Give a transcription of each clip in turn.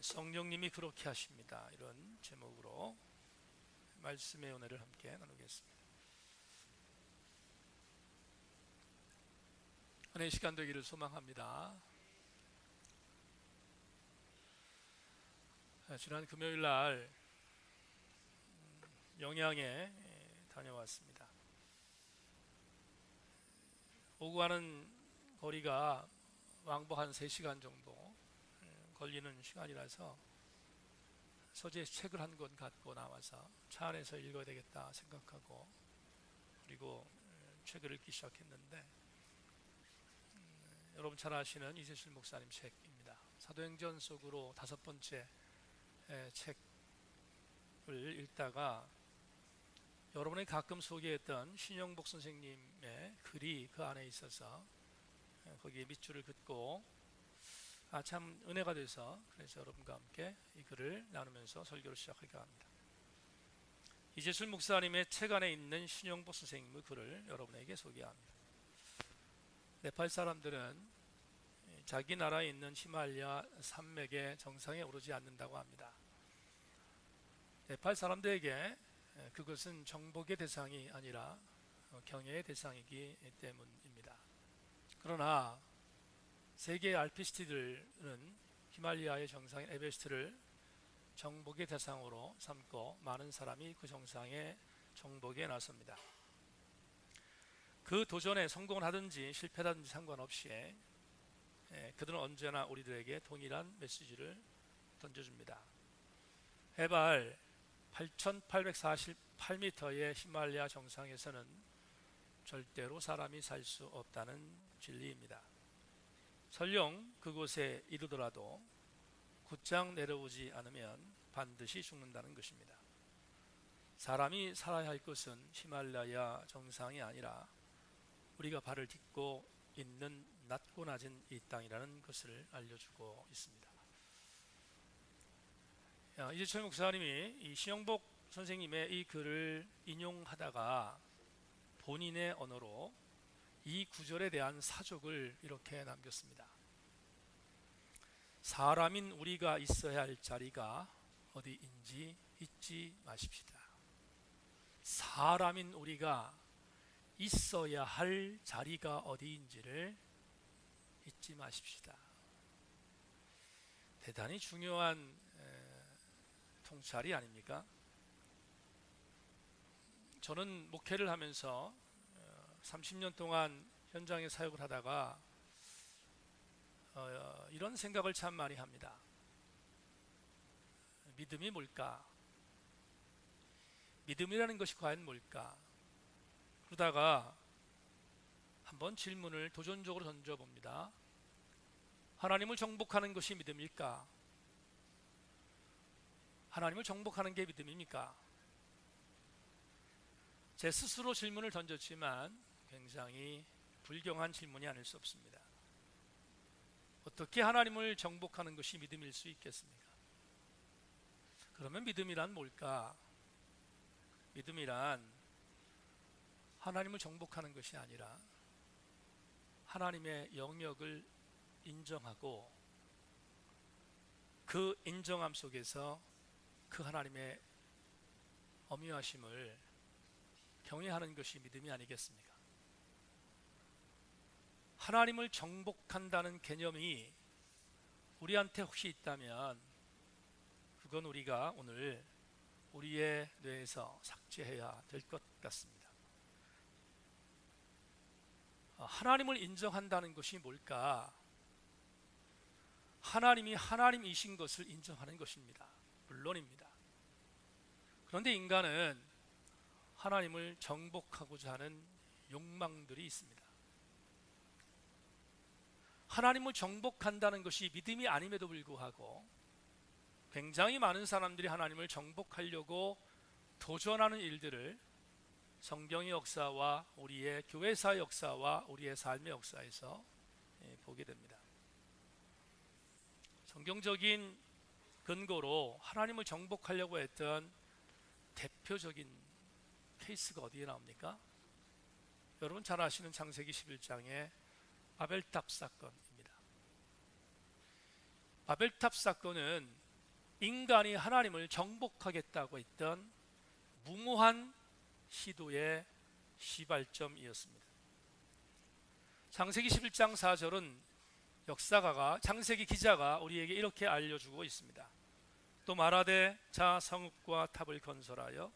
성령님이 그렇게 하십니다. 이런 제목으로 말씀의 은혜를 함께 나누겠습니다. 은혜의 시간 되기를 소망합니다. 지난 금요일 날 영양에 다녀왔습니다. 오고 가는 거리가 왕복 한 3시간 정도 걸리는 시간이라서 서재 책을 한 권 갖고 나와서 차 안에서 읽어야 되겠다 생각하고 그리고 책을 읽기 시작했는데 여러분 잘 아시는 이세실 목사님 책입니다. 사도행전 속으로 5번째 책을 읽다가 여러분이 가끔 소개했던 신영복 선생님의 글이 그 안에 있어서 거기에 밑줄을 긋고 참 은혜가 돼서 그래서 여러분과 함께 이 글을 나누면서 설교를 시작할까 합니다. 이재술 목사님의 책 안에 있는 신영복 선생님의 글을 여러분에게 소개합니다. 네팔 사람들은 자기 나라에 있는 히말라야 산맥의 정상에 오르지 않는다고 합니다. 네팔 사람들에게 그것은 정복의 대상이 아니라 경외의 대상이기 때문입니다. 그러나 세계의 알피니스트들은 히말라야의 정상인 에베레스트를 정복의 대상으로 삼고 많은 사람이 그 정상에 정복에 나섭니다. 그 도전에 성공을 하든지 실패하든지 상관없이 그들은 언제나 우리들에게 동일한 메시지를 던져줍니다. 해발 8,848m의 히말라야 정상에서는 절대로 사람이 살 수 없다는 진리입니다. 설령 그곳에 이르더라도 곧장 내려오지 않으면 반드시 죽는다는 것입니다. 사람이 살아야 할 것은 히말라야 정상이 아니라 우리가 발을 딛고 있는 낮고 낮은 이 땅이라는 것을 알려주고 있습니다. 이재철 목사님이 이 신영복 선생님의 이 글을 인용하다가 본인의 언어로 이 구절에 대한 사족을 이렇게 남겼습니다. 사람인 우리가 있어야 할 자리가 어디인지 잊지 마십시다. 사람인 우리가 있어야 할 자리가 어디인지를 잊지 마십시다. 대단히 중요한 통찰이 아닙니까? 저는 목회를 하면서 30년 동안 현장에 사역을 하다가 이런 생각을 참 많이 합니다. 믿음이 뭘까? 믿음이라는 것이 과연 뭘까? 그러다가 한번 질문을 도전적으로 던져봅니다. 하나님을 정복하는 것이 믿음일까? 하나님을 정복하는 게 믿음입니까? 제 스스로 질문을 던졌지만 굉장히 불경한 질문이 아닐 수 없습니다. 어떻게 하나님을 정복하는 것이 믿음일 수 있겠습니까? 그러면 믿음이란 뭘까? 믿음이란 하나님을 정복하는 것이 아니라 하나님의 영역을 인정하고 그 인정함 속에서 그 하나님의 엄유하심을 경외하는 것이 믿음이 아니겠습니까? 하나님을 정복한다는 개념이 우리한테 혹시 있다면 그건 우리가 오늘 우리의 뇌에서 삭제해야 될 것 같습니다. 하나님을 인정한다는 것이 뭘까? 하나님이 하나님이신 것을 인정하는 것입니다. 물론입니다. 그런데 인간은 하나님을 정복하고자 하는 욕망들이 있습니다. 하나님을 정복한다는 것이 믿음이 아님에도 불구하고 굉장히 많은 사람들이 하나님을 정복하려고 도전하는 일들을 성경의 역사와 우리의 교회사의 역사와 우리의 삶의 역사에서 보게 됩니다. 성경적인 근거로 하나님을 정복하려고 했던 대표적인 케이스가 어디에 나옵니까? 여러분 잘 아시는 창세기 11장의 바벨탑 사건입니다. 바벨탑 사건은 인간이 하나님을 정복하겠다고 했던 무모한 시도의 시발점이었습니다. 창세기 11장 4절은 역사가가 창세기 기자가 우리에게 이렇게 알려주고 있습니다. 또 말하되 자 성읍과 탑을 건설하여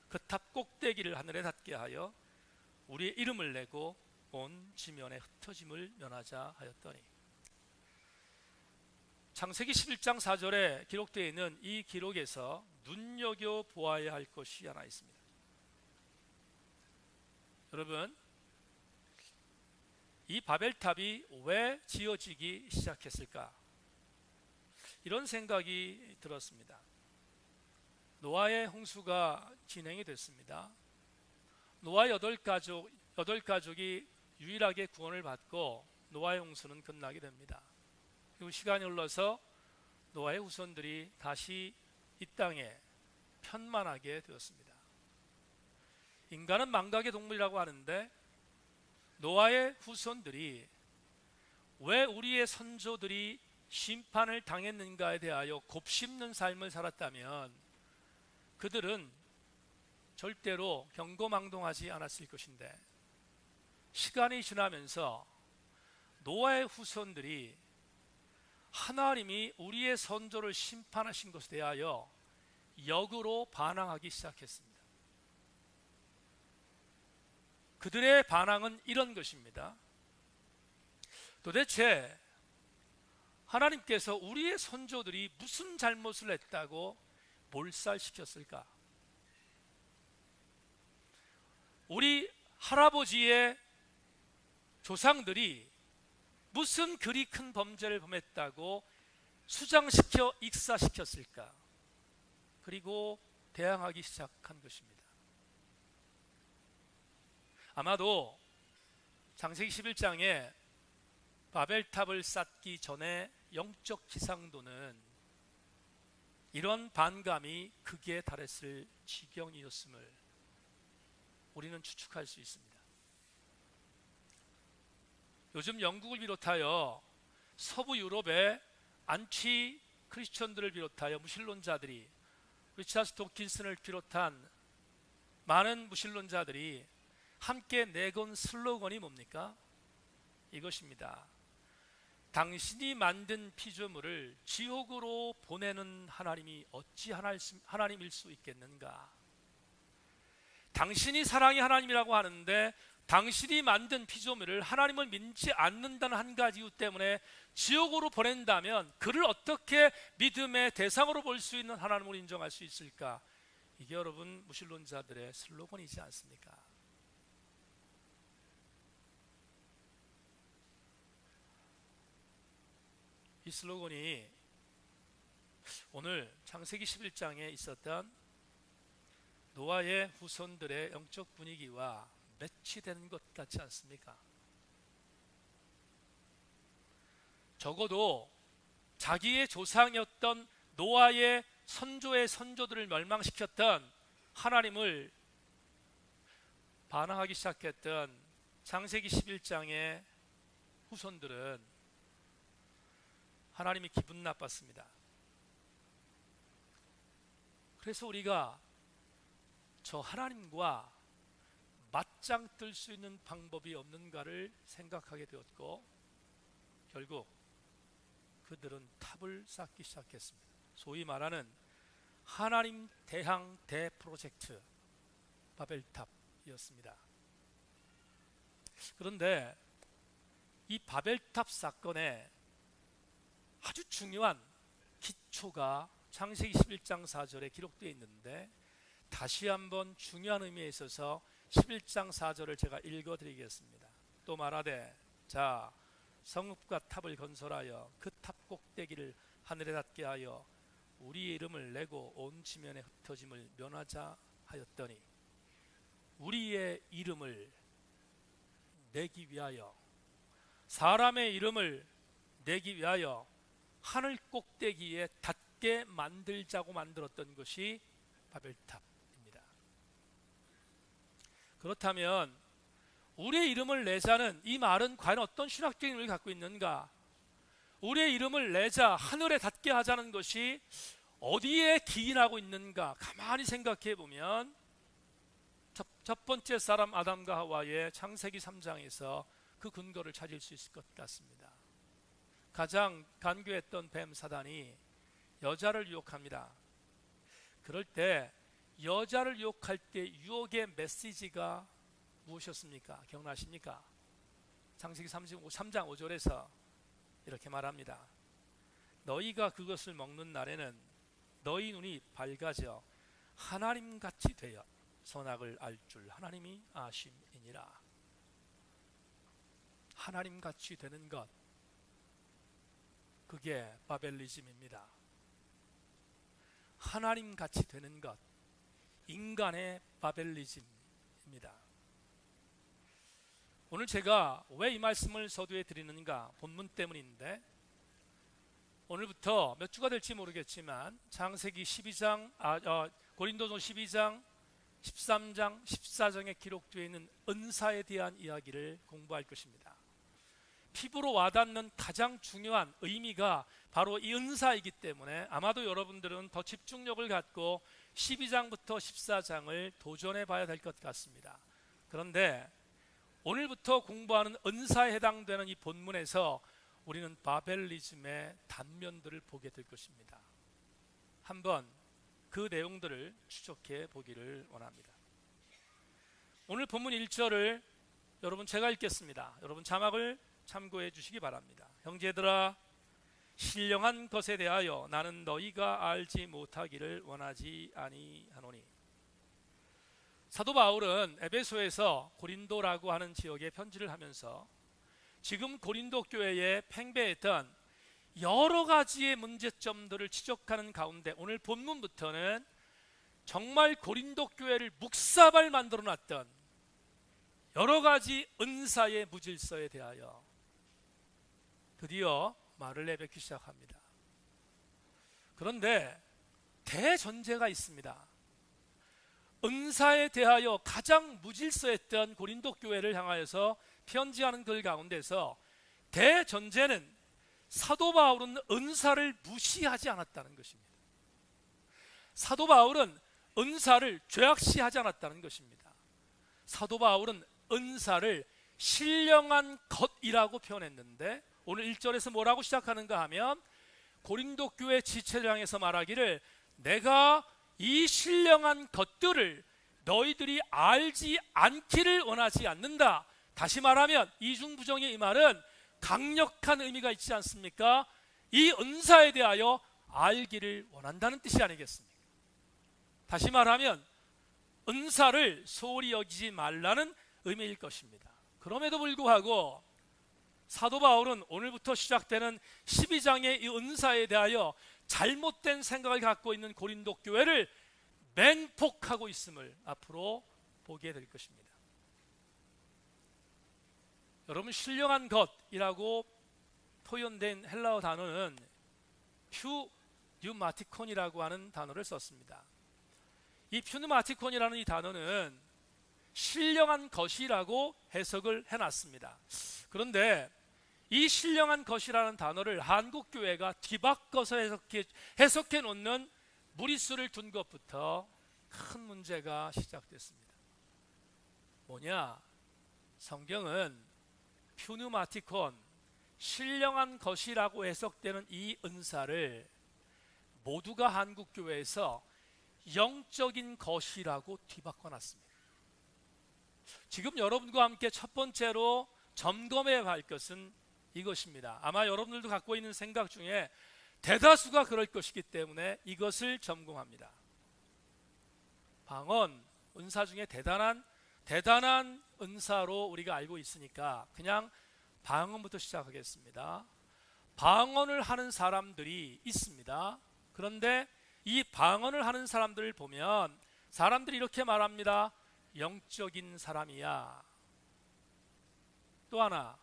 그 탑 꼭대기를 하늘에 닿게 하여 우리의 이름을 내고 온 지면에 흩어짐을 면하자 하였더니, 창세기 11장 4절에 기록되어 있는 이 기록에서 눈여겨보아야 할 것이 하나 있습니다. 여러분, 이 바벨탑이 왜 지어지기 시작했을까? 이런 생각이 들었습니다. 노아의 홍수가 진행이 됐습니다. 노아 8가족이 유일하게 구원을 받고 노아의 홍수는 끝나게 됩니다. 그리고 시간이 흘러서 노아의 후손들이 다시 이 땅에 편만하게 되었습니다. 인간은 망각의 동물이라고 하는데, 노아의 후손들이 왜 우리의 선조들이 심판을 당했는가에 대하여 곱씹는 삶을 살았다면 그들은 절대로 경거망동하지 않았을 것인데, 시간이 지나면서 노아의 후손들이 하나님이 우리의 선조를 심판하신 것에 대하여 역으로 반항하기 시작했습니다. 그들의 반항은 이런 것입니다. 도대체 하나님께서 우리의 선조들이 무슨 잘못을 했다고 몰살시켰을까? 우리 할아버지의 조상들이 무슨 그리 큰 범죄를 범했다고 수장시켜 익사시켰을까? 그리고 대항하기 시작한 것입니다. 아마도 창세기 11장에 바벨탑을 쌓기 전에 영적 기상도는 이런 반감이 극에 달했을 지경이었음을 우리는 추측할 수 있습니다. 요즘 영국을 비롯하여 서부 유럽의 안치 크리스천들을 비롯하여 무신론자들이, 리차드 도킨슨을 비롯한 많은 무신론자들이 함께 내건 슬로건이 뭡니까? 이것입니다. 당신이 만든 피조물을 지옥으로 보내는 하나님이 어찌 하나님일 수 있겠는가? 당신이 사랑의 하나님이라고 하는데 당신이 만든 피조물을 하나님을 믿지 않는다는 한 가지 이유 때문에 지옥으로 보낸다면 그를 어떻게 믿음의 대상으로 볼 수 있는 하나님으로 인정할 수 있을까? 이게 여러분 무신론자들의 슬로건이지 않습니까? 이 슬로건이 오늘 창세기 11장에 있었던 노아의 후손들의 영적 분위기와 매치되는 것 같지 않습니까? 적어도 자기의 조상이었던 노아의 선조의 선조들을 멸망시켰던 하나님을 반항하기 시작했던 창세기 11장의 후손들은 하나님이 기분 나빴습니다. 그래서 우리가 저 하나님과 맞짱 뜰 수 있는 방법이 없는가를 생각하게 되었고, 결국 그들은 탑을 쌓기 시작했습니다. 소위 말하는 하나님 대항 대프로젝트 바벨탑이었습니다. 그런데 이 바벨탑 사건에 아주 중요한 기초가 창세기 11장 4절에 기록되어 있는데, 다시 한번 중요한 의미에 있어서 11장 4절을 제가 읽어드리겠습니다. 또 말하되 자 성읍과 탑을 건설하여 그 탑 꼭대기를 하늘에 닿게 하여 우리의 이름을 내고 온 지면에 흩어짐을 면하자 하였더니, 우리의 이름을 내기 위하여, 사람의 이름을 내기 위하여 하늘 꼭대기에 닿게 만들자고 만들었던 것이 바벨탑입니다. 그렇다면 우리의 이름을 내자는 이 말은 과연 어떤 신학적인 의미를 갖고 있는가? 우리의 이름을 내자, 하늘에 닿게 하자는 것이 어디에 기인하고 있는가 가만히 생각해 보면 첫 번째 사람 아담과 하와의 창세기 3장에서 그 근거를 찾을 수 있을 것 같습니다. 가장 간교했던 뱀 사단이 여자를 유혹합니다. 그럴 때 여자를 유혹할 때 유혹의 메시지가 무엇이었습니까? 기억나십니까? 창세기 3장 5절에서 이렇게 말합니다. 너희가 그것을 먹는 날에는 너희 눈이 밝아져 하나님같이 되어 선악을 알 줄 하나님이 아심이니라. 하나님같이 되는 것, 그게 바벨리즘입니다. 하나님같이 되는 것, 인간의 바벨리즘입니다. 오늘 제가 왜 이 말씀을 서두에 드리는가, 본문 때문인데, 오늘부터 몇 주가 될지 모르겠지만 창세기 12장, 고린도전 12장, 13장, 14장에 기록되어 있는 은사에 대한 이야기를 공부할 것입니다. 피부로 와닿는 가장 중요한 의미가 바로 이 은사이기 때문에 아마도 여러분들은 더 집중력을 갖고 12장부터 14장을 도전해 봐야 될 것 같습니다. 그런데 오늘부터 공부하는 은사에 해당되는 이 본문에서 우리는 바벨리즘의 단면들을 보게 될 것입니다. 한번 그 내용들을 추적해 보기를 원합니다. 오늘 본문 1절을 여러분 제가 읽겠습니다. 여러분 자막을 참고해 주시기 바랍니다. 형제들아, 신령한 것에 대하여 나는 너희가 알지 못하기를 원하지 아니하노니. 사도 바울은 에베소에서 고린도라고 하는 지역에 편지를 하면서 지금 고린도 교회에 팽배했던 여러 가지의 문제점들을 지적하는 가운데 오늘 본문부터는 정말 고린도 교회를 묵사발 만들어 놨던 여러 가지 은사의 무질서에 대하여 드디어 말을 내뱉기 시작합니다. 그런데 대전제가 있습니다. 은사에 대하여 가장 무질서했던 고린도 교회를 향하여서 편지하는 글 가운데서 대전제는 사도 바울은 은사를 무시하지 않았다는 것입니다. 사도 바울은 은사를 죄악시하지 않았다는 것입니다. 사도 바울은 은사를 신령한 것이라고 표현했는데 오늘 1절에서 뭐라고 시작하는가 하면 고린도 교회 지체를 향해서 말하기를 내가 이 신령한 것들을 너희들이 알지 않기를 원하지 않는다. 다시 말하면 이중부정의 이 말은 강력한 의미가 있지 않습니까? 이 은사에 대하여 알기를 원한다는 뜻이 아니겠습니까? 다시 말하면 은사를 소홀히 여기지 말라는 의미일 것입니다. 그럼에도 불구하고 사도 바울은 오늘부터 시작되는 12장의 이 은사에 대하여 잘못된 생각을 갖고 있는 고린도 교회를 맹폭하고 있음을 앞으로 보게 될 것입니다. 여러분, 신령한 것이라고 표현된 헬라어 단어는 퓨뉴마티콘이라고 하는 단어를 썼습니다. 이 퓨뉴마티콘이라는 이 단어는 신령한 것이라고 해석을 해놨습니다. 그런데 이 신령한 것이라는 단어를 한국교회가 뒤바꿔서 해석해 놓는 무리수를 둔 것부터 큰 문제가 시작됐습니다. 뭐냐? 성경은 퓨누마티콘, 신령한 것이라고 해석되는 이 은사를 모두가 한국교회에서 영적인 것이라고 뒤바꿔놨습니다. 지금 여러분과 함께 첫 번째로 점검해야 할 것은 이것입니다. 아마 여러분들도 갖고 있는 생각 중에 대다수가 그럴 것이기 때문에 이것을 점검합니다. 방언, 은사 중에 대단한 은사로 우리가 알고 있으니까 그냥 방언부터 시작하겠습니다. 방언을 하는 사람들이 있습니다. 그런데 이 방언을 하는 사람들을 보면 사람들이 이렇게 말합니다. 영적인 사람이야. 또 하나,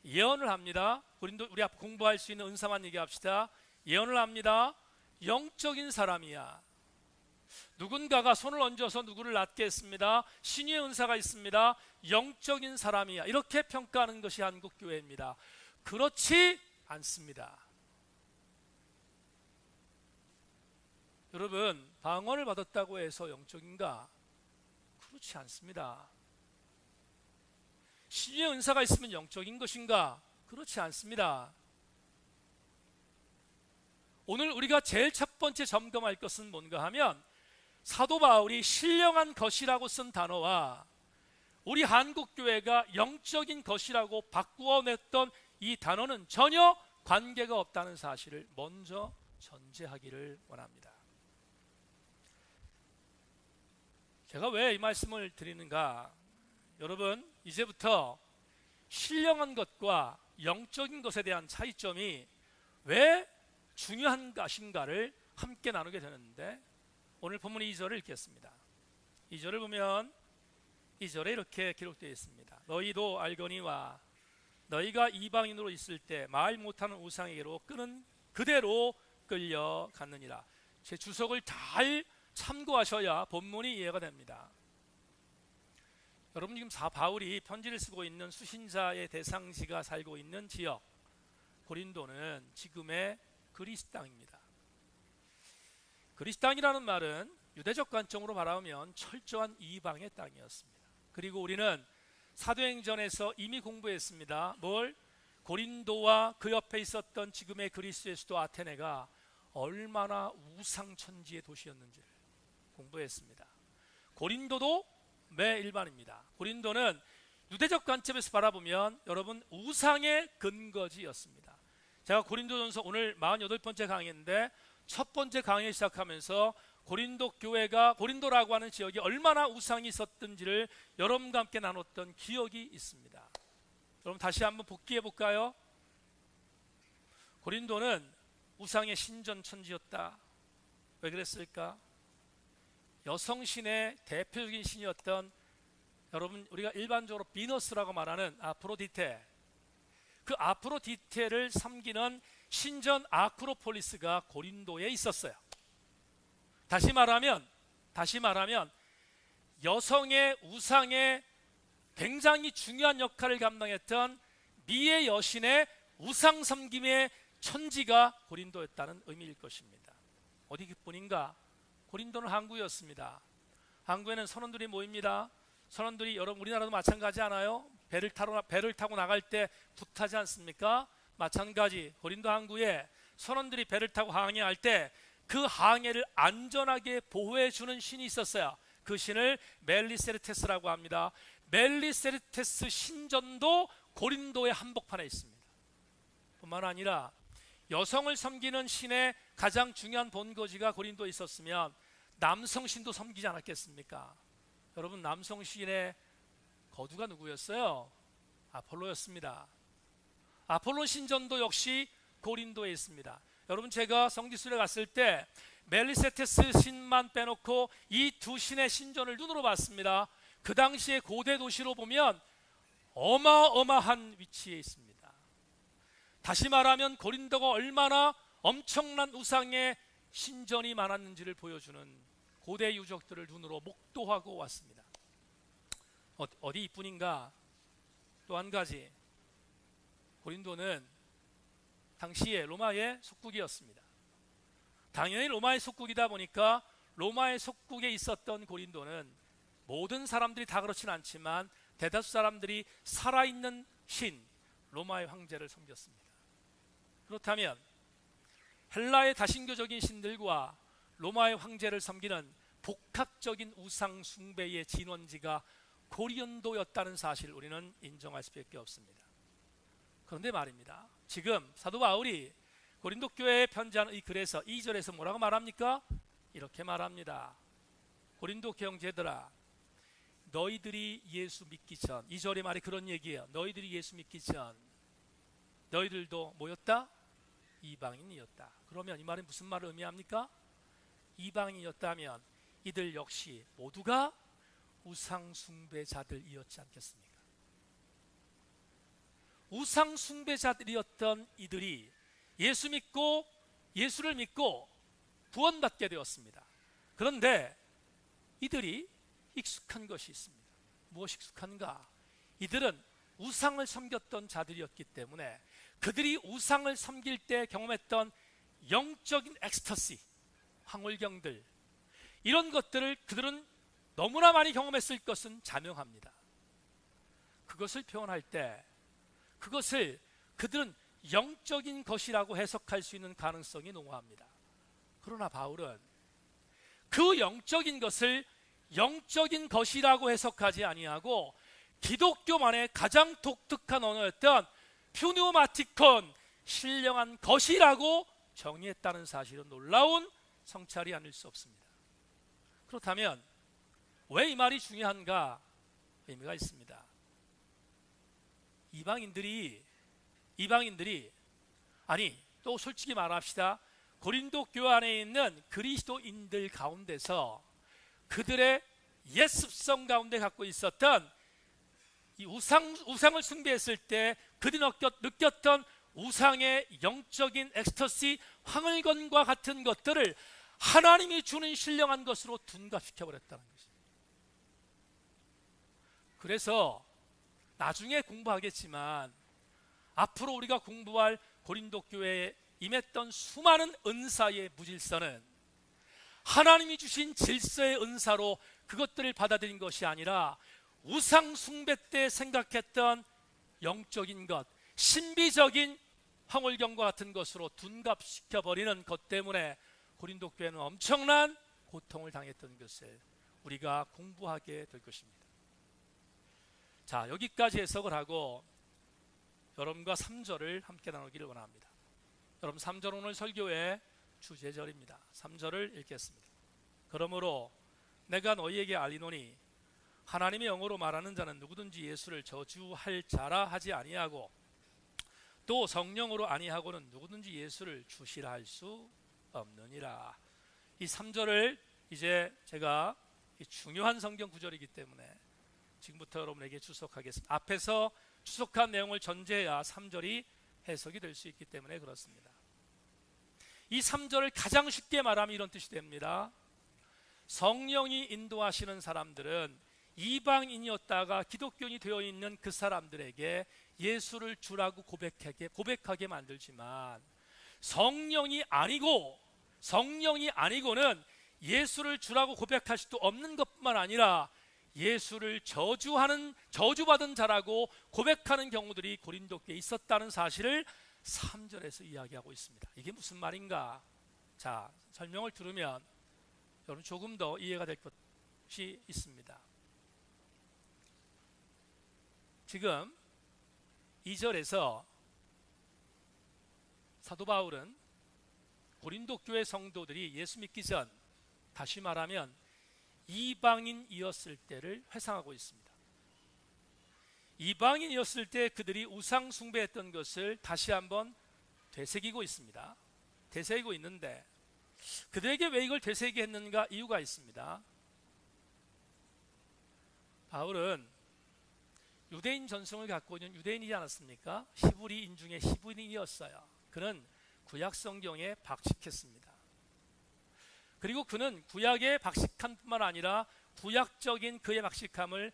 예언을 합니다. 우리 앞 공부할 수 있는 은사만 얘기합시다. 예언을 합니다. 영적인 사람이야. 누군가가 손을 얹어서 누구를 낫게 했습니다. 신유의 은사가 있습니다. 영적인 사람이야. 이렇게 평가하는 것이 한국교회입니다. 그렇지 않습니다. 여러분, 방언을 받았다고 해서 영적인가? 그렇지 않습니다. 신유의 은사가 있으면 영적인 것인가? 그렇지 않습니다. 오늘 우리가 제일 첫 번째 점검할 것은 뭔가 하면, 사도 바울이 신령한 것이라고 쓴 단어와 우리 한국교회가 영적인 것이라고 바꾸어냈던 이 단어는 전혀 관계가 없다는 사실을 먼저 전제하기를 원합니다. 제가 왜 이 말씀을 드리는가? 여러분, 이제부터 신령한 것과 영적인 것에 대한 차이점이 왜 중요한 것인가를 함께 나누게 되는데, 오늘 본문 2절을 읽겠습니다. 2절을 보면 2절에 이렇게 기록되어 있습니다. 너희도 알거니와 너희가 이방인으로 있을 때 말 못하는 우상에게로 끄는 그대로 끌려갔느니라. 제 주석을 잘 참고하셔야 본문이 이해가 됩니다. 여러분, 지금 바울이 편지를 쓰고 있는 수신자의 대상지가 살고 있는 지역 고린도는 지금의 그리스 땅입니다. 그리스 땅이라는 말은 유대적 관점으로 바라보면 철저한 이방의 땅이었습니다. 그리고 우리는 사도행전에서 이미 공부했습니다. 뭘? 고린도와 그 옆에 있었던 지금의 그리스의 수도 아테네가 얼마나 우상천지의 도시였는지를 공부했습니다. 고린도도 일반입니다. 고린도는 유대적 관점에서 바라보면 여러분 우상의 근거지였습니다. 제가 고린도전서 오늘 48번째 강의인데 첫 번째 강의 시작하면서 고린도 교회가 고린도라고 하는 지역이 얼마나 우상이 있었던지를 여러분과 함께 나눴던 기억이 있습니다. 여러분 다시 한번 복기해 볼까요? 고린도는 우상의 신전천지였다. 왜 그랬을까? 여성신의 대표적인 신이었던, 여러분 우리가 일반적으로 비너스라고 말하는 아프로디테, 그 아프로디테를 섬기는 신전 아크로폴리스가 고린도에 있었어요. 다시 말하면 여성의 우상의 굉장히 중요한 역할을 감당했던 미의 여신의 우상 섬김의 천지가 고린도였다는 의미일 것입니다. 어디뿐인가? 고린도는 항구였습니다. 항구에는 선원들이 모입니다. 선원들이 여러분 우리나라도 마찬가지 않아요? 배를 타고 나갈 때 붓하지 않습니까? 마찬가지 고린도 항구에 선원들이 배를 타고 항해할 때 그 항해를 안전하게 보호해 주는 신이 있었어요. 그 신을 멜리세르테스라고 합니다. 멜리세르테스 신전도 고린도의 한복판에 있습니다. 뿐만 아니라 여성을 섬기는 신의 가장 중요한 본거지가 고린도에 있었으면 남성신도 섬기지 않았겠습니까? 여러분 남성신의 거두가 누구였어요? 아폴로였습니다. 아폴로 신전도 역시 고린도에 있습니다. 여러분 제가 성지순례 갔을 때 멜리세테스 신만 빼놓고 이 두 신의 신전을 눈으로 봤습니다. 그 당시의 고대 도시로 보면 어마어마한 위치에 있습니다. 다시 말하면 고린도가 얼마나 엄청난 우상의 신전이 많았는지를 보여주는 고대 유적들을 눈으로 목도하고 왔습니다. 어디 이뿐인가? 또 한 가지, 고린도는 당시에 로마의 속국이었습니다. 당연히 로마의 속국이다 보니까 로마의 속국에 있었던 고린도는 모든 사람들이 다 그렇진 않지만 대다수 사람들이 살아있는 신 로마의 황제를 섬겼습니다. 그렇다면 헬라의 다신교적인 신들과 로마의 황제를 섬기는 복합적인 우상 숭배의 진원지가 고린도였다는 사실을 우리는 인정할 수밖에 없습니다. 그런데 말입니다, 지금 사도 바울이 고린도 교회에 편지하는 이 글에서 2절에서 뭐라고 말합니까? 이렇게 말합니다. 고린도 형제들아, 너희들이 예수 믿기 전, 2절의 말이 그런 얘기예요. 너희들이 예수 믿기 전 너희들도 뭐였다? 이방인이었다. 그러면 이 말이 무슨 말을 의미합니까? 이방인이었다면 이들 역시 모두가 우상 숭배자들이었지 않겠습니까? 우상 숭배자들이었던 이들이 예수를 믿고 구원받게 되었습니다. 그런데 이들이 익숙한 것이 있습니다. 무엇이 익숙한가? 이들은 우상을 섬겼던 자들이었기 때문에 그들이 우상을 섬길 때 경험했던 영적인 엑스터시, 황홀경들, 이런 것들을 그들은 너무나 많이 경험했을 것은 자명합니다. 그것을 표현할 때 그것을 그들은 영적인 것이라고 해석할 수 있는 가능성이 농후합니다. 그러나 바울은 그 영적인 것을 영적인 것이라고 해석하지 아니하고 기독교만의 가장 독특한 언어였던 퓨뉴마티콘, 신령한 것이라고 정의했다는 사실은 놀라운 성찰이 아닐 수 없습니다. 그렇다면 왜 이 말이 중요한가? 의미가 있습니다. 이방인들이 아니, 또 솔직히 말합시다. 고린도 교회 안에 있는 그리스도인들 가운데서 그들의 옛 습성 가운데 갖고 있었던 이 우상을 숭배했을 때 그들이 느꼈던 우상의 영적인 엑스터시, 황홀건과 같은 것들을 하나님이 주는 신령한 것으로 둔갑시켜버렸다는 것입니다. 그래서 나중에 공부하겠지만 앞으로 우리가 공부할 고린도 교회에 임했던 수많은 은사의 무질서는 하나님이 주신 질서의 은사로 그것들을 받아들인 것이 아니라 우상 숭배 때 생각했던 영적인 것, 신비적인 황홀경과 같은 것으로 둔갑시켜버리는 것 때문에 고린도 교회는 엄청난 고통을 당했던 것을 우리가 공부하게 될 것입니다. 자, 여기까지 해석을 하고 여러분과 3절을 함께 나누기를 원합니다. 여러분, 3절 오늘 설교의 주제절입니다. 3절을 읽겠습니다. 그러므로 내가 너희에게 알리노니 하나님의 영으로 말하는 자는 누구든지 예수를 저주할 자라 하지 아니하고 또 성령으로 아니하고는 누구든지 예수를 주시라 할 수 없느니라. 이 3절을 이제 제가 중요한 성경 구절이기 때문에 지금부터 여러분에게 주석하겠습니다. 앞에서 주석한 내용을 전제해야 3절이 해석이 될 수 있기 때문에 그렇습니다. 이 3절을 가장 쉽게 말하면 이런 뜻이 됩니다. 성령이 인도하시는 사람들은 이방인이었다가 기독교인이 되어 있는 그 사람들에게 예수를 주라고 고백하게 만들지만 성령이 아니고는 예수를 주라고 고백할 수도 없는 것뿐만 아니라 예수를 저주받은 자라고 고백하는 경우들이 고린도 교회에 있었다는 사실을 3절에서 이야기하고 있습니다. 이게 무슨 말인가? 자, 설명을 들으면 여러분 조금 더 이해가 될 것이 있습니다. 지금 2절에서 사도 바울은 고린도 교회 성도들이 예수 믿기 전, 다시 말하면 이방인이었을 때를 회상하고 있습니다. 이방인이었을 때 그들이 우상 숭배했던 것을 다시 한번 되새기고 있습니다. 되새기고 있는데 그들에게 왜 이걸 되새기게 했는가? 이유가 있습니다. 바울은 유대인 전승을 갖고 있는 유대인이지 않았습니까? 히브리인 중에 히브리인이었어요. 그는 구약 성경에 박식했습니다. 그리고 그는 구약에 박식한 뿐만 아니라 구약적인 그의 박식함을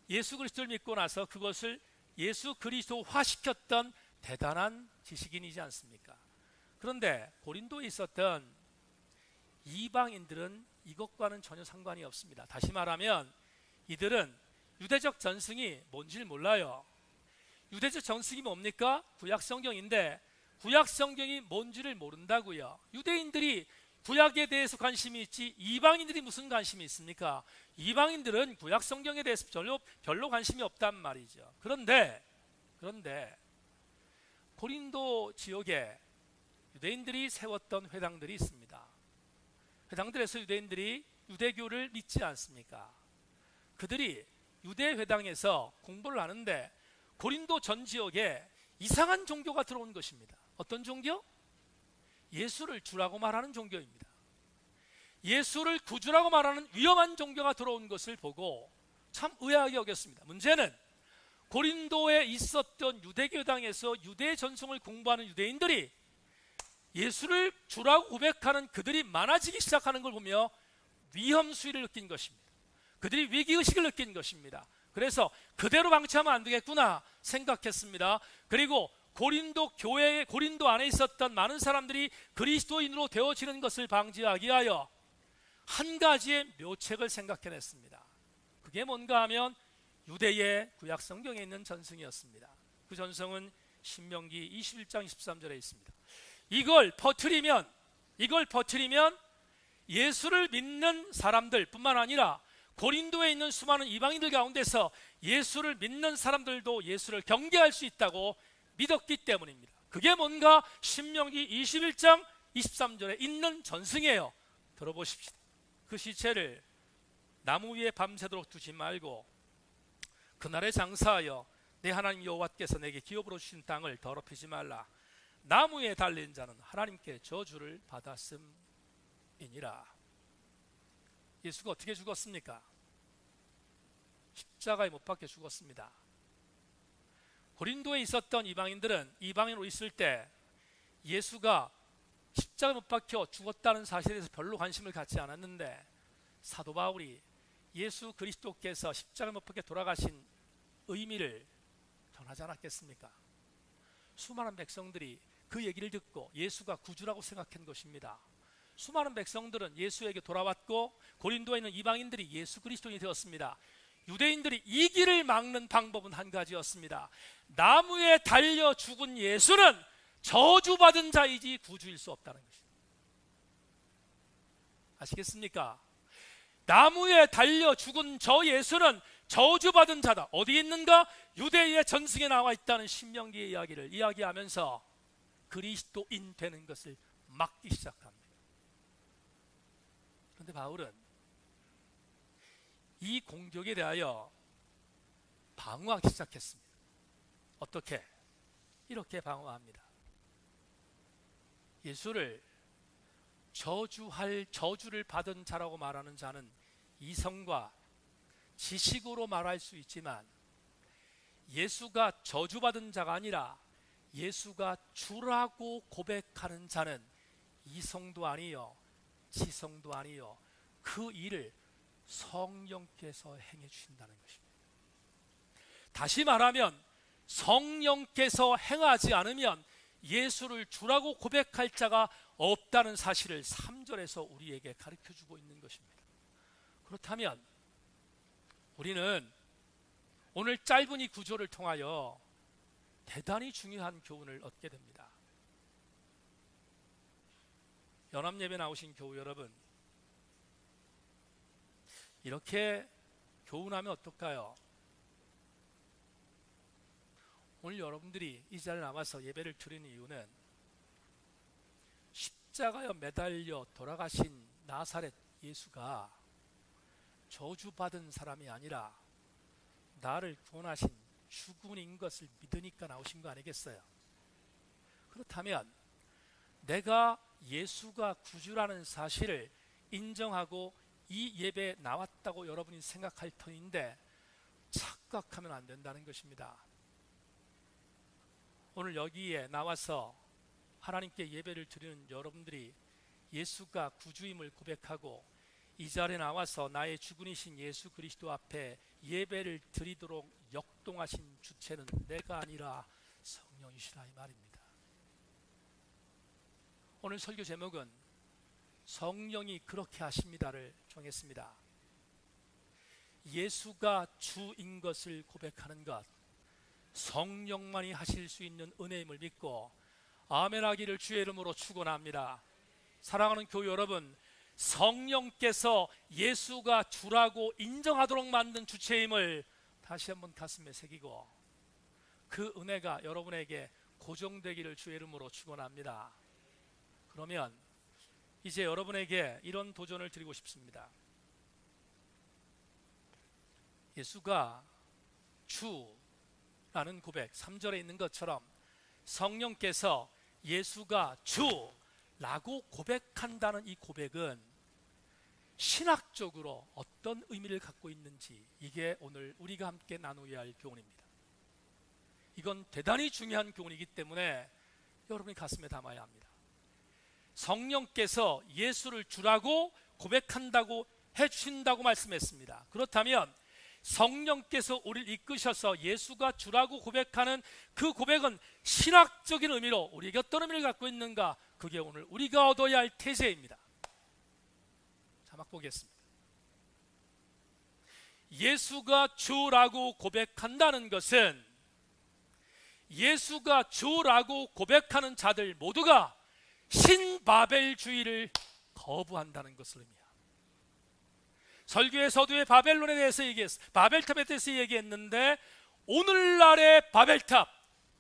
예수 그리스도를 믿고 나서 그것을 예수 그리스도화시켰던 대단한 지식인이지 않습니까? 그런데 고린도에 있었던 이방인들은 이것과는 전혀 상관이 없습니다. 다시 말하면 이들은 유대적 전승이 뭔지를 몰라요. 유대적 전승이 뭡니까? 구약 성경인데 구약 성경이 뭔지를 모른다고요. 유대인들이 구약에 대해서 관심이 있지 이방인들이 무슨 관심이 있습니까? 이방인들은 구약 성경에 대해서 별로 관심이 없단 말이죠. 그런데 고린도 지역에 유대인들이 세웠던 회당들이 있습니다. 회당들에서 유대인들이 유대교를 믿지 않습니까? 그들이 유대 회당에서 공부를 하는데 고린도 전 지역에 이상한 종교가 들어온 것입니다. 어떤 종교? 예수를 주라고 말하는 종교입니다. 예수를 구주라고 말하는 위험한 종교가 들어온 것을 보고 참 의아하게 여겼습니다. 문제는 고린도에 있었던 유대교당에서 유대 전승을 공부하는 유대인들이 예수를 주라고 고백하는 그들이 많아지기 시작하는 걸 보며 위험수위를 느낀 것입니다. 그들이 위기의식을 느낀 것입니다. 그래서 그대로 방치하면 안 되겠구나 생각했습니다. 그리고 고린도 안에 있었던 많은 사람들이 그리스도인으로 되어지는 것을 방지하기 위하여 한 가지의 묘책을 생각해냈습니다. 그게 뭔가 하면 유대의 구약 성경에 있는 전승이었습니다. 그 전승은 신명기 21장 23절에 있습니다. 이걸 퍼뜨리면 예수를 믿는 사람들 뿐만 아니라 고린도에 있는 수많은 이방인들 가운데서 예수를 믿는 사람들도 예수를 경계할 수 있다고 믿었기 때문입니다. 그게 뭔가 신명기 21장 23절에 있는 전승이에요. 들어보십시오. 그 시체를 나무 위에 밤새도록 두지 말고 그날에 장사하여 내 하나님 여호와께서 내게 기업으로 주신 땅을 더럽히지 말라. 나무에 달린 자는 하나님께 저주를 받았음이니라. 예수가 어떻게 죽었습니까? 십자가에 못 박혀 죽었습니다. 고린도에 있었던 이방인들은 이방인으로 있을 때 예수가 십자가에 못 박혀 죽었다는 사실에 대해서 별로 관심을 갖지 않았는데 사도 바울이 예수 그리스도께서 십자가에 못 박혀 돌아가신 의미를 전하지 않았겠습니까? 수많은 백성들이 그 얘기를 듣고 예수가 구주라고 생각한 것입니다. 수많은 백성들은 예수에게 돌아왔고 고린도에 있는 이방인들이 예수 그리스도인이 되었습니다. 유대인들이 이 길을 막는 방법은 한 가지였습니다. 나무에 달려 죽은 예수는 저주받은 자이지 구주일 수 없다는 것입니다. 아시겠습니까? 나무에 달려 죽은 저 예수는 저주받은 자다. 어디 있는가? 유대의 전승에 나와 있다는 신명기의 이야기를 이야기하면서 그리스도인 되는 것을 막기 시작합니다. 그런데 바울은 이 공격에 대하여 방어하기 시작했습니다. 어떻게? 이렇게 방어합니다. 예수를 저주를 받은 자라고 말하는 자는 이성과 지식으로 말할 수 있지만 예수가 저주받은 자가 아니라 예수가 주라고 고백하는 자는 이성도 아니요 지성도 아니요 그 일을 성령께서 행해 주신다는 것입니다. 다시 말하면 성령께서 행하지 않으면 예수를 주라고 고백할 자가 없다는 사실을 3절에서 우리에게 가르쳐주고 있는 것입니다. 그렇다면 우리는 오늘 짧은 이 구조를 통하여 대단히 중요한 교훈을 얻게 됩니다. 연합예배 나오신 교우 여러분, 이렇게 교훈하면 어떨까요? 오늘 여러분들이 이 자리에 남아서 예배를 드리는 이유는 십자가에 매달려 돌아가신 나사렛 예수가 저주받은 사람이 아니라 나를 구원하신 주군인 것을 믿으니까 나오신 거 아니겠어요? 그렇다면 내가 예수가 구주라는 사실을 인정하고 이 예배에 나왔다고 여러분이 생각할 터인데 착각하면 안 된다는 것입니다. 오늘 여기에 나와서 하나님께 예배를 드리는 여러분들이 예수가 구주임을 고백하고 이 자리에 나와서 나의 주군이신 예수 그리스도 앞에 예배를 드리도록 역동하신 주체는 내가 아니라 성령이시라 이 말입니다. 오늘 설교 제목은 성령이 그렇게 하십니다를 정했습니다. 예수가 주인 것을 고백하는 것, 성령만이 하실 수 있는 은혜임을 믿고 아멘하기를 주의 이름으로 축원합니다. 사랑하는 교회 여러분, 성령께서 예수가 주라고 인정하도록 만든 주체임을 다시 한번 가슴에 새기고 그 은혜가 여러분에게 고정되기를 주의 이름으로 축원합니다. 그러면 이제 여러분에게 이런 도전을 드리고 싶습니다. 예수가 주라는 고백 3절에 있는 것처럼 성령께서 예수가 주라고 고백한다는 이 고백은 신학적으로 어떤 의미를 갖고 있는지 이게 오늘 우리가 함께 나누어야 할 교훈입니다. 이건 대단히 중요한 교훈이기 때문에 여러분이 가슴에 담아야 합니다. 성령께서 예수를 주라고 고백한다고 해주신다고 말씀했습니다. 그렇다면 성령께서 우리를 이끄셔서 예수가 주라고 고백하는 그 고백은 신학적인 의미로 우리에게 어떤 의미를 갖고 있는가? 그게 오늘 우리가 얻어야 할 태세입니다. 자막 보겠습니다. 예수가 주라고 고백한다는 것은 예수가 주라고 고백하는 자들 모두가 신바벨주의를 거부한다는 것을 의미합니다. 설교의 서두에 바벨론에 대해서 바벨탑에 대해서 얘기했는데 오늘날의 바벨탑,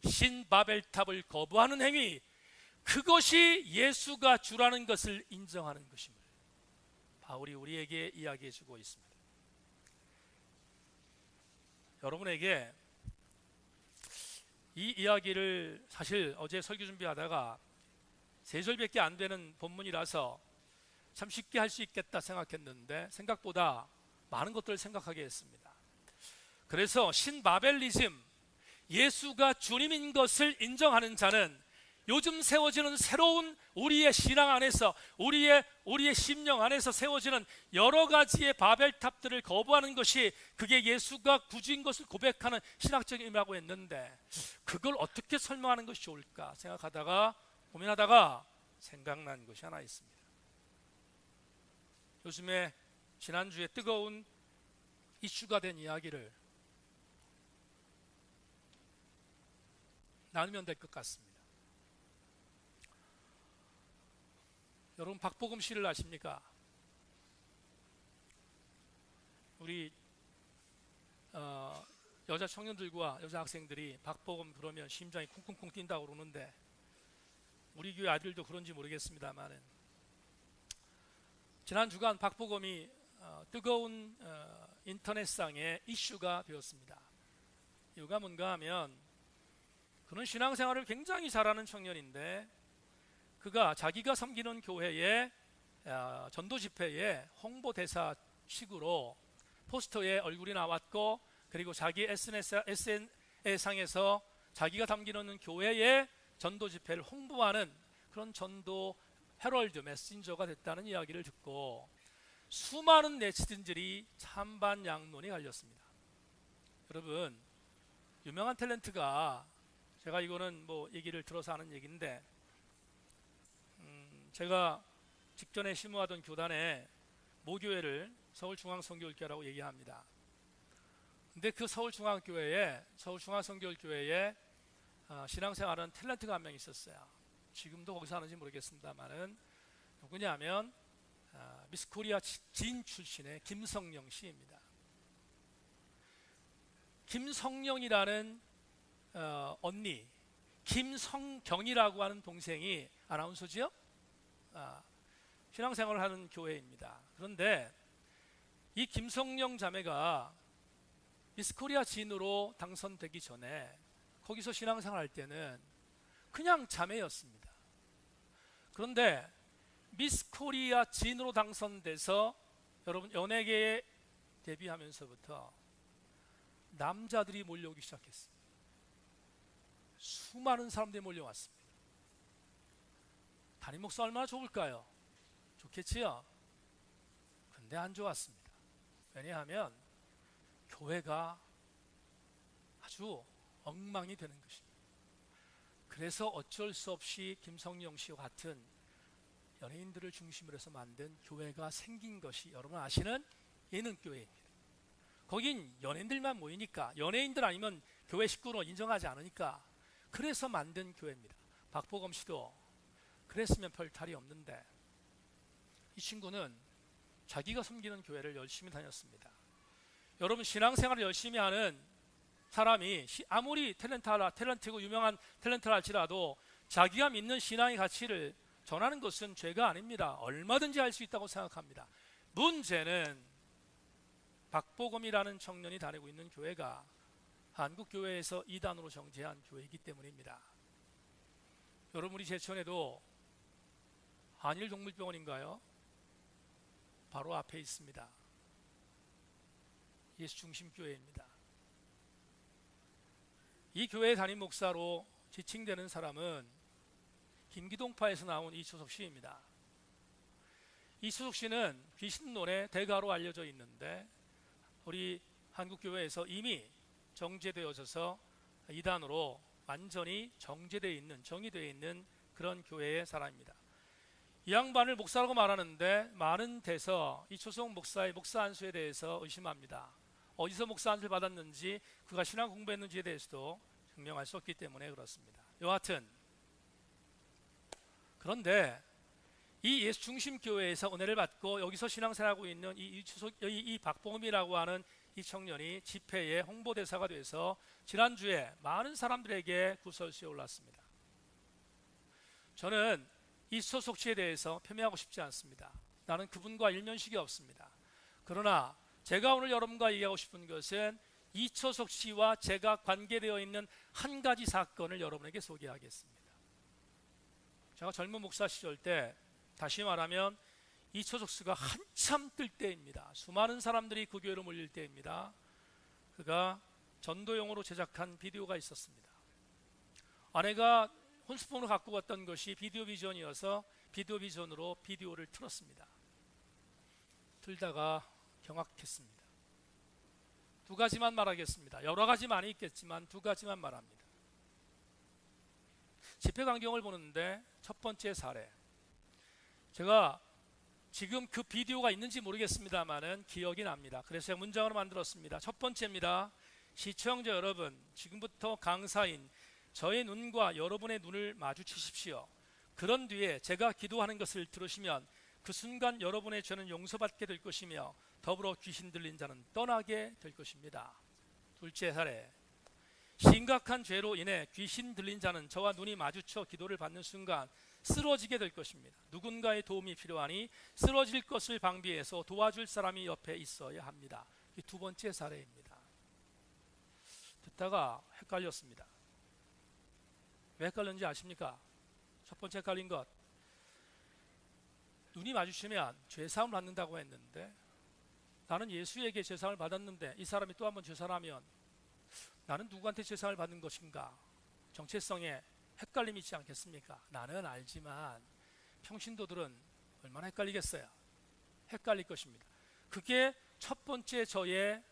신바벨탑을 거부하는 행위, 그것이 예수가 주라는 것을 인정하는 것임을 바울이 우리에게 이야기해 주고 있습니다. 여러분에게 이 이야기를 사실 어제 설교 준비하다가 3절밖에 안 되는 본문이라서 참 쉽게 할 수 있겠다 생각했는데 생각보다 많은 것들을 생각하게 했습니다. 그래서 신바벨리즘, 예수가 주님인 것을 인정하는 자는 요즘 세워지는 새로운 우리의 신앙 안에서 우리의 심령 안에서 세워지는 여러 가지의 바벨탑들을 거부하는 것이 그게 예수가 구주인 것을 고백하는 신학적인 의미라고 했는데 그걸 어떻게 설명하는 것이 좋을까 생각하다가 고민하다가 생각난 것이 하나 있습니다. 요즘에 지난주에 뜨거운 이슈가 된 이야기를 나누면 될 것 같습니다. 여러분 박보검 씨를 아십니까? 우리 여자 청년들과 여자 학생들이 박보검 그러면 심장이 쿵쿵쿵 뛴다고 그러는데 우리 교회 아들도 그런지 모르겠습니다만은 지난 주간 박보검이 뜨거운 인터넷상의 이슈가 되었습니다. 이유가 뭔가 하면 그는 신앙생활을 굉장히 잘하는 청년인데 그가 자기가 섬기는 교회의 전도 집회에 홍보대사식으로 포스터에 얼굴이 나왔고 그리고 자기 SNS상에서 자기가 섬기는 교회의 전도 집회를 홍보하는 그런 전도 헤럴드 메신저가 됐다는 이야기를 듣고 수많은 네티즌들이 찬반양론이 갈렸습니다. 여러분 유명한 탤런트가 제가 이거는 뭐 얘기를 들어서 하는 얘기인데 제가 직전에 심우하던 교단에 모교회를 서울중앙성교육교회라고 얘기합니다. 근데 그 서울중앙성교회에 신앙생활하는 탤런트가 한 명 있었어요. 지금도 거기서 하는지 모르겠습니다만은 누구냐면 미스코리아 진 출신의 김성령 씨입니다. 김성령이라는 언니, 김성경이라고 하는 동생이 아나운서지요? 신앙생활을 하는 교회입니다. 그런데 이 김성령 자매가 미스코리아 진으로 당선되기 전에 거기서 신앙생활 할 때는 그냥 자매였습니다. 그런데 미스코리아 진으로 당선돼서 여러분 연예계에 데뷔하면서부터 남자들이 몰려오기 시작했습니다. 수많은 사람들이 몰려왔습니다. 담임 목사 얼마나 좋을까요? 좋겠지요? 근데 안 좋았습니다. 왜냐하면 교회가 아주 엉망이 되는 것입니다. 그래서 어쩔 수 없이 김성령 씨와 같은 연예인들을 중심으로 해서 만든 교회가 생긴 것이 여러분 아시는 예능교회입니다. 거긴 연예인들만 모이니까 연예인들 아니면 교회 식구로 인정하지 않으니까 그래서 만든 교회입니다. 박보검 씨도 그랬으면 별 탈이 없는데 이 친구는 자기가 섬기는 교회를 열심히 다녔습니다. 여러분 신앙생활을 열심히 하는 사람이 아무리 탤런트고 유명한 탤런트라 할지라도 자기가 믿는 신앙의 가치를 전하는 것은 죄가 아닙니다. 얼마든지 할 수 있다고 생각합니다. 문제는 박보검이라는 청년이 다니고 있는 교회가 한국교회에서 이단으로 정죄한 교회이기 때문입니다. 여러분 우리 제천에도 한일동물병원인가요? 바로 앞에 있습니다. 예수중심교회입니다. 이 교회 담임 목사로 지칭되는 사람은 김기동파에서 나온 이초석 씨입니다. 이초석 씨는 귀신론의 대가로 알려져 있는데 우리 한국교회에서 이미 정제되어져서 이단으로 완전히 정제되어 있는, 정의되어 있는 그런 교회의 사람입니다. 이 양반을 목사라고 말하는데 많은 데서 이초성 목사의 목사 안수에 대해서 의심합니다. 어디서 목사 안수를 받았는지, 그가 신앙 공부했는지에 대해서도 증명할 수 없기 때문에 그렇습니다. 여하튼 그런데 이 예수 중심 교회에서 은혜를 받고 여기서 신앙생활하고 있는 이 박봉음이라고 하는 이 청년이 집회의 홍보대사가 돼서 지난주에 많은 사람들에게 구설수에 올랐습니다. 저는 이 이초석 씨에 대해서 폄훼하고 싶지 않습니다. 나는 그분과 일면식이 없습니다. 그러나 제가 오늘 여러분과 얘기하고 싶은 것은 이초석 씨와 제가 관계되어 있는 한 가지 사건을 여러분에게 소개하겠습니다. 제가 젊은 목사 시절 때, 다시 말하면 이초석 씨가 한참 뜰 때입니다. 수많은 사람들이 그 교회로 몰릴 때입니다. 그가 전도용으로 제작한 비디오가 있었습니다. 아내가 혼스폰으로 갖고 갔던 것이 비디오 비전이어서 비디오 비전으로 비디오를 틀었습니다. 틀다가 경악했습니다. 두 가지만 말하겠습니다. 여러 가지 많이 있겠지만 두 가지만 말합니다. 집회 광경을 보는데 첫 번째 사례, 제가 지금 그 비디오가 있는지 모르겠습니다만은 기억이 납니다. 그래서 제가 문장으로 만들었습니다. 첫 번째입니다. 시청자 여러분, 지금부터 강사인 저의 눈과 여러분의 눈을 마주치십시오. 그런 뒤에 제가 기도하는 것을 들으시면 그 순간 여러분의 죄는 용서받게 될 것이며 더불어 귀신 들린 자는 떠나게 될 것입니다. 둘째 사례, 심각한 죄로 인해 귀신 들린 자는 저와 눈이 마주쳐 기도를 받는 순간 쓰러지게 될 것입니다. 누군가의 도움이 필요하니 쓰러질 것을 방비해서 도와줄 사람이 옆에 있어야 합니다. 이 두 번째 사례입니다. 듣다가 헷갈렸습니다. 왜 헷갈렸는지 아십니까? 첫 번째 헷갈린 것, 눈이 마주치면 죄사함을 받는다고 했는데 나는 예수에게 죄사함을 받았는데 이 사람이 또 한 번 죄사하면 나는 누구한테 죄사함을 받는 것인가? 정체성에 헷갈림이 있지 않겠습니까? 나는 알지만 평신도들은 얼마나 헷갈리겠어요? 헷갈릴 것입니다. 그게 첫 번째 저의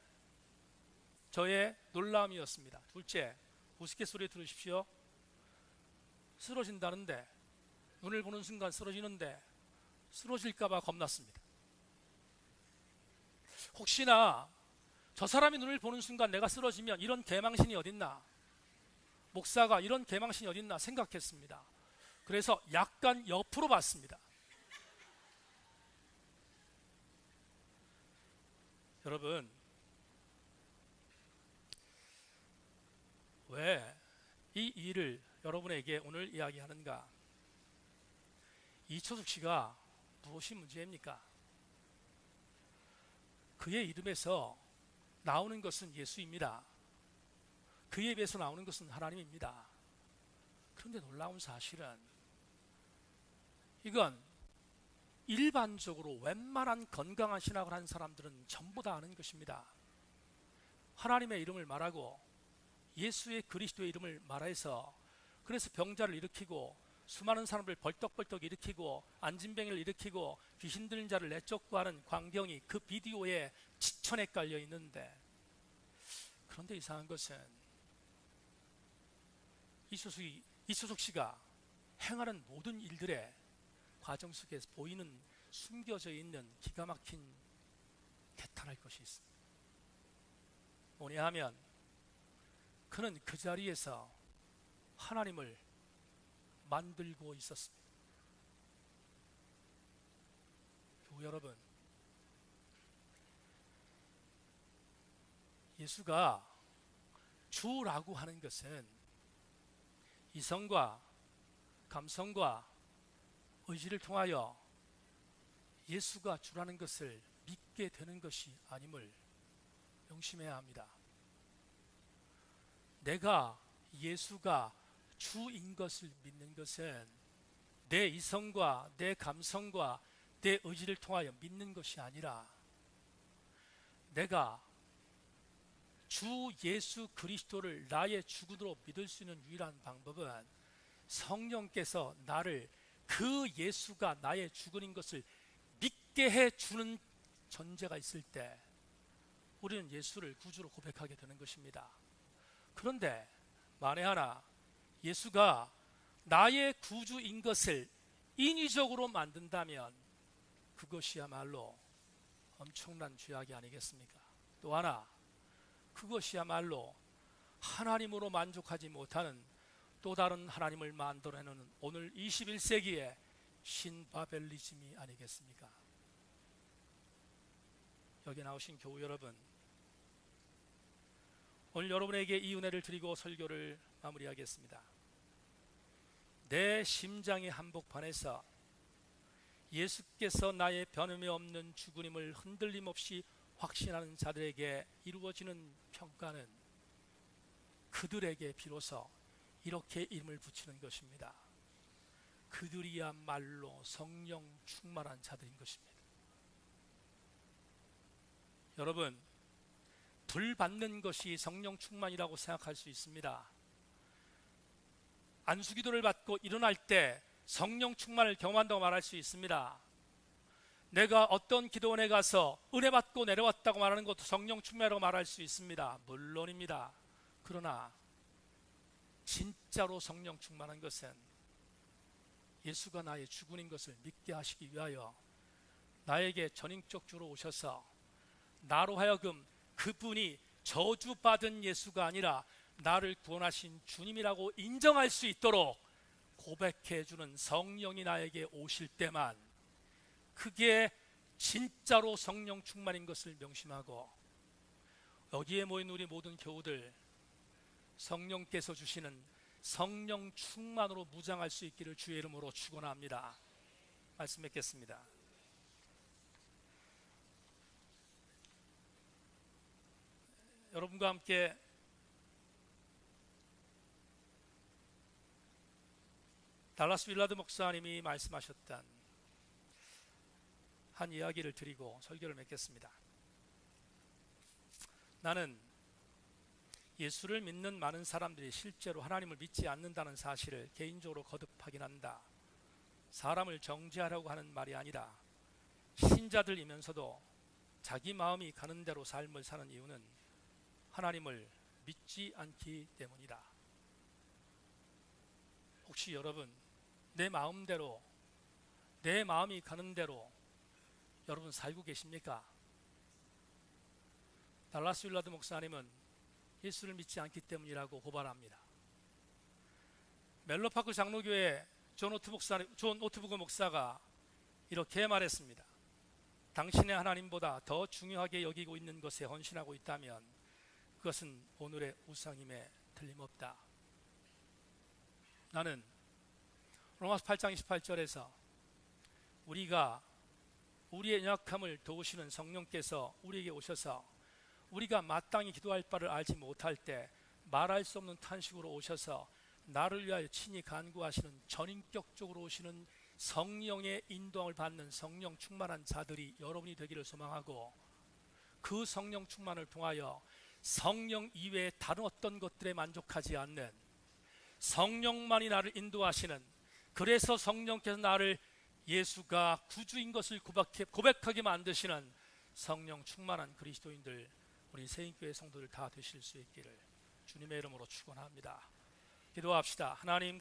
놀라움이었습니다. 둘째, 우스갯소리 들으십시오. 쓰러진다는데, 눈을 보는 순간 쓰러지는데 쓰러질까봐 겁났습니다. 혹시나 저 사람이 눈을 보는 순간 내가 쓰러지면 이런 개망신이 어딨나, 목사가 이런 개망신이 어딨나 생각했습니다. 그래서 약간 옆으로 봤습니다. 여러분, 왜 이 일을 여러분에게 오늘 이야기하는가? 이초숙 씨가 무엇이 문제입니까? 그의 이름에서 나오는 것은 예수입니다. 그의 입에서 나오는 것은 하나님입니다. 그런데 놀라운 사실은 이건 일반적으로 웬만한 건강한 신학을 한 사람들은 전부 다 아는 것입니다. 하나님의 이름을 말하고 예수의 그리스도의 이름을 말해서 그래서 병자를 일으키고 수많은 사람을 벌떡벌떡 일으키고 안진병을 일으키고 귀신 들린 자를 내쫓고 하는 광경이 그 비디오에 지천에 깔려 있는데, 그런데 이상한 것은 이초숙 씨가 행하는 모든 일들의 과정 속에서 보이는 숨겨져 있는 기가 막힌 개탄할 것이 있습니다. 뭐냐 하면 그는 그 자리에서 하나님을 만들고 있었습니다. 교우 여러분, 예수가 주라고 하는 것은 이성과 감성과 의지를 통하여 예수가 주라는 것을 믿게 되는 것이 아님을 명심해야 합니다. 내가 예수가 주인 것을 믿는 것은 내 이성과 내 감성과 내 의지를 통하여 믿는 것이 아니라 내가 주 예수 그리스도를 나의 주군으로 믿을 수 있는 유일한 방법은 성령께서 나를 그 예수가 나의 주군인 것을 믿게 해주는 전제가 있을 때 우리는 예수를 구주로 고백하게 되는 것입니다. 그런데 만에 하나 예수가 나의 구주인 것을 인위적으로 만든다면 그것이야말로 엄청난 죄악이 아니겠습니까? 또 하나, 그것이야말로 하나님으로 만족하지 못하는 또 다른 하나님을 만들어내는 오늘 21세기의 신바벨리즘이 아니겠습니까? 여기 나오신 교우 여러분, 오늘 여러분에게 이 은혜를 드리고 설교를 마무리하겠습니다. 내 심장의 한복판에서 예수께서 나의 변함이 없는 주님을 흔들림 없이 확신하는 자들에게 이루어지는 평가는 그들에게 비로소 이렇게 이름을 붙이는 것입니다. 그들이야말로 성령 충만한 자들인 것입니다. 여러분, 불 받는 것이 성령 충만이라고 생각할 수 있습니다. 안수기도를 받고 일어날 때 성령 충만을 경험한다고 말할 수 있습니다. 내가 어떤 기도원에 가서 은혜 받고 내려왔다고 말하는 것도 성령 충만이라고 말할 수 있습니다. 물론입니다. 그러나 진짜로 성령 충만한 것은 예수가 나의 주군인 것을 믿게 하시기 위하여 나에게 전인격 주로 오셔서 나로 하여금 그분이 저주받은 예수가 아니라 나를 구원하신 주님이라고 인정할 수 있도록 고백해주는 성령이 나에게 오실 때만 그게 진짜로 성령 충만인 것을 명심하고 여기에 모인 우리 모든 교우들 성령께서 주시는 성령 충만으로 무장할 수 있기를 주의 이름으로 축원합니다. 말씀 맺겠습니다. 여러분과 함께 달라스 윌라드 목사님이 말씀하셨던 한 이야기를 드리고 설교를 맺겠습니다. 나는 예수를 믿는 많은 사람들이 실제로 하나님을 믿지 않는다는 사실을 개인적으로 거듭 확인한다. 사람을 정죄하려고 하는 말이 아니라 신자들이면서도 자기 마음이 가는 대로 삶을 사는 이유는 하나님을 믿지 않기 때문이다. 혹시 여러분 내 마음대로 내 마음이 가는 대로 여러분 살고 계십니까? 달라스 윌라드 목사님은 예수를 믿지 않기 때문이라고 고발합니다. 멜로파크 장로교회 존 오트부그 목사가 이렇게 말했습니다. 당신의 하나님보다 더 중요하게 여기고 있는 것에 헌신하고 있다면 그것은 오늘의 우상임에 틀림없다. 나는 로마서 8장 28절에서 우리가 우리의 연약함을 도우시는 성령께서 우리에게 오셔서 우리가 마땅히 기도할 바를 알지 못할 때 말할 수 없는 탄식으로 오셔서 나를 위하여 친히 간구하시는 전인격적으로 오시는 성령의 인도함을 받는 성령 충만한 자들이 여러분이 되기를 소망하고 그 성령 충만을 통하여 성령 이외에 다른 어떤 것들에 만족하지 않는 성령만이 나를 인도하시는 그래서 성령께서 나를 예수가 구주인 것을 고백하게 만드시는 성령 충만한 그리스도인들 우리 세인교회 성도들 다 되실 수 있기를 주님의 이름으로 축원합니다. 기도합시다. 하나님